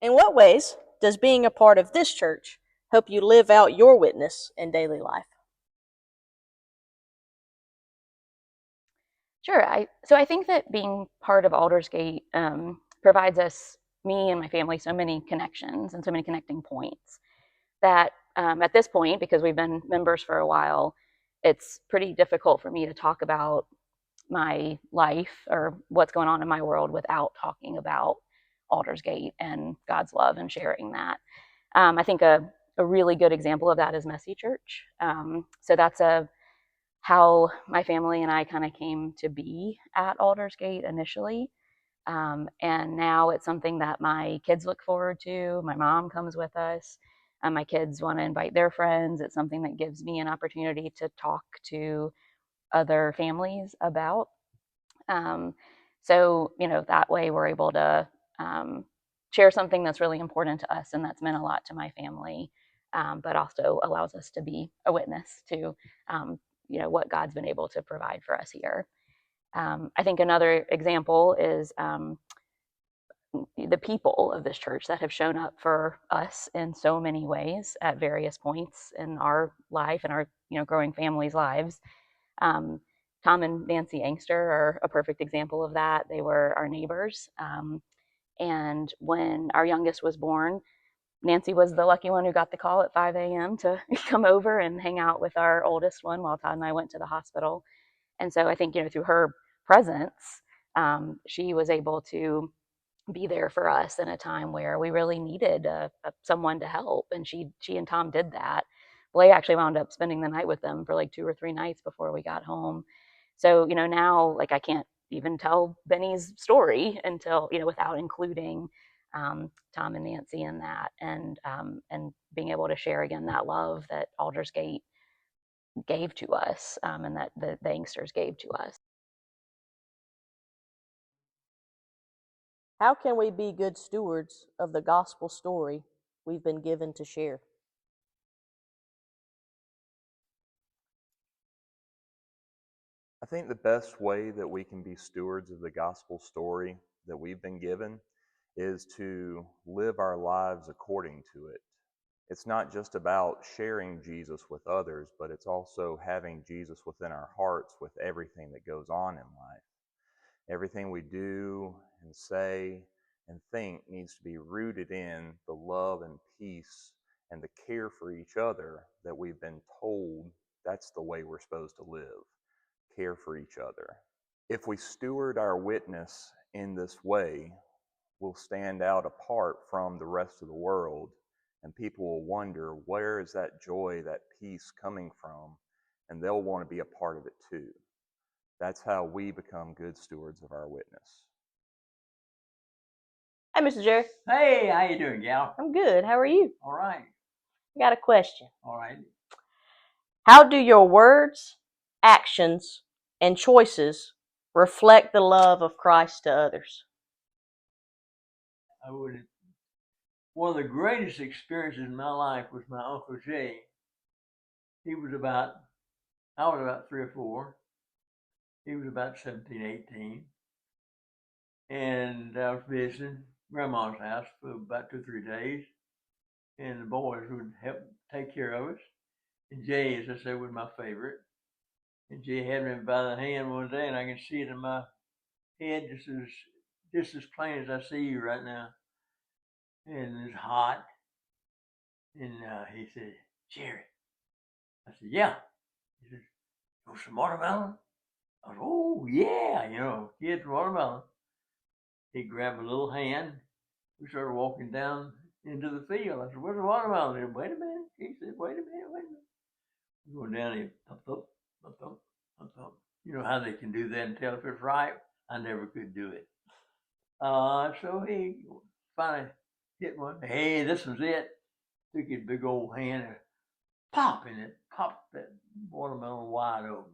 In what ways does being a part of this church help you live out your witness in daily life? Sure. I think that being part of Aldersgate provides me and my family, so many connections and so many connecting points that at this point, because we've been members for a while, it's pretty difficult for me to talk about my life or what's going on in my world without talking about Aldersgate and God's love and sharing that. I think a really good example of that is Messy Church. So that's how my family and I kind of came to be at Aldersgate initially. And now it's something that my kids look forward to. My mom comes with us. My kids want to invite their friends. It's something that gives me an opportunity to talk to other families about. Um, that way we're able to um, share something that's really important to us and that's meant a lot to my family, but also allows us to be a witness to, what God's been able to provide for us here. I think another example is the people of this church that have shown up for us in so many ways at various points in our life and our growing families' lives. Um, Tom and Nancy Angster are a perfect example of that. They were our neighbors. And when our youngest was born, Nancy was the lucky one who got the call at 5 a.m. to come over and hang out with our oldest one while Todd and I went to the hospital. And so I think, through her presence, she was able to be there for us in a time where we really needed someone to help. And she and Tom did that. Blake actually wound up spending the night with them for like 2 or 3 nights before we got home. So, now like I can't even tell Benny's story until, without including Tom and Nancy in that and being able to share again that love that Aldersgate gave to us and that the Angsters gave to us. How can we be good stewards of the gospel story we've been given to share? I think the best way that we can be stewards of the gospel story that we've been given is to live our lives according to it. It's not just about sharing Jesus with others, but it's also having Jesus within our hearts with everything that goes on in life. Everything we do and say and think needs to be rooted in the love and peace and the care for each other that we've been told that's the way we're supposed to live. Care for each other. If we steward our witness in this way, we'll stand out apart from the rest of the world, and people will wonder, where is that joy, that peace coming from? And they'll want to be a part of it too. That's how we become good stewards of our witness. Hey, Mr. Jerry. Hey, how you doing, gal? I'm good. How are you? All right. I got a question. All right. How do your words, actions, and choices reflect the love of Christ to others? I would. One of the greatest experiences in my life was my Uncle Jay. He was about, I was about 3 or 4. He was about 17, 18. And I was visiting Grandma's house for about 2 or 3 days. And the boys would help take care of us. And Jay, as I said, was my favorite. And Jay had me by the hand one day, and I can see it in my head just as plain as I see you right now. And it's hot. And he said, Jerry. I said, yeah. He said, you want some watermelon? I said, oh, yeah, kids watermelon. He grabbed a little hand. We started walking down into the field. I said, where's the watermelon? He said, wait a minute. He said, wait a minute. We're going down here, thump, thump, thump, thump, thump, thump. You know how they can do that and tell if it's ripe? I never could do it. So he finally hit one. Hey, this was it. Took his big old hand and pop, and it popped that watermelon wide open.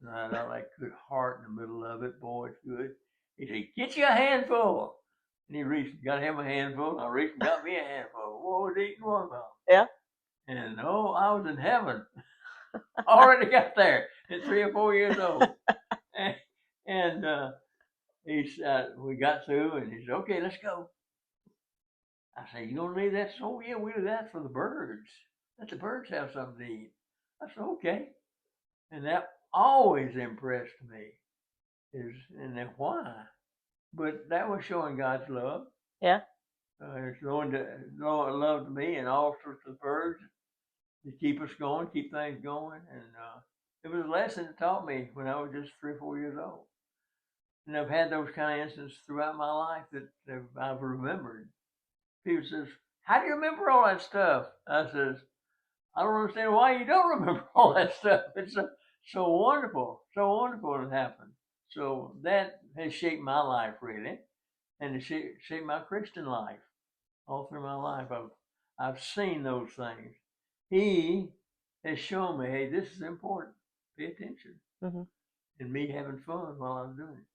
And I got like good heart in the middle of it. Boy, it's good. He said, get you a handful. And he reached, got him a handful. I reached and got me a handful. Boy, I was eating watermelon. Yeah. And I was in heaven. Already got there at 3 or 4 years old. And he said, we got through, and he said, okay, let's go. I say, you don't need that? So, yeah, we do that for the birds. Let the birds have something to eat. I said, okay. And that always impressed me. And then why? But that was showing God's love. Yeah. It's showing love to me and all sorts of birds to keep us going, keep things going. And it was a lesson it taught me when I was just 3 or 4 years old. And I've had those kind of instances throughout my life that I've remembered. People says, how do you remember all that stuff? I says, I don't understand why you don't remember all that stuff. It's so wonderful it happened. So that has shaped my life really, and it shaped my Christian life all through my life. I've seen those things. He has shown me, hey, this is important. Pay attention. Mm-hmm. And me having fun while I'm doing it.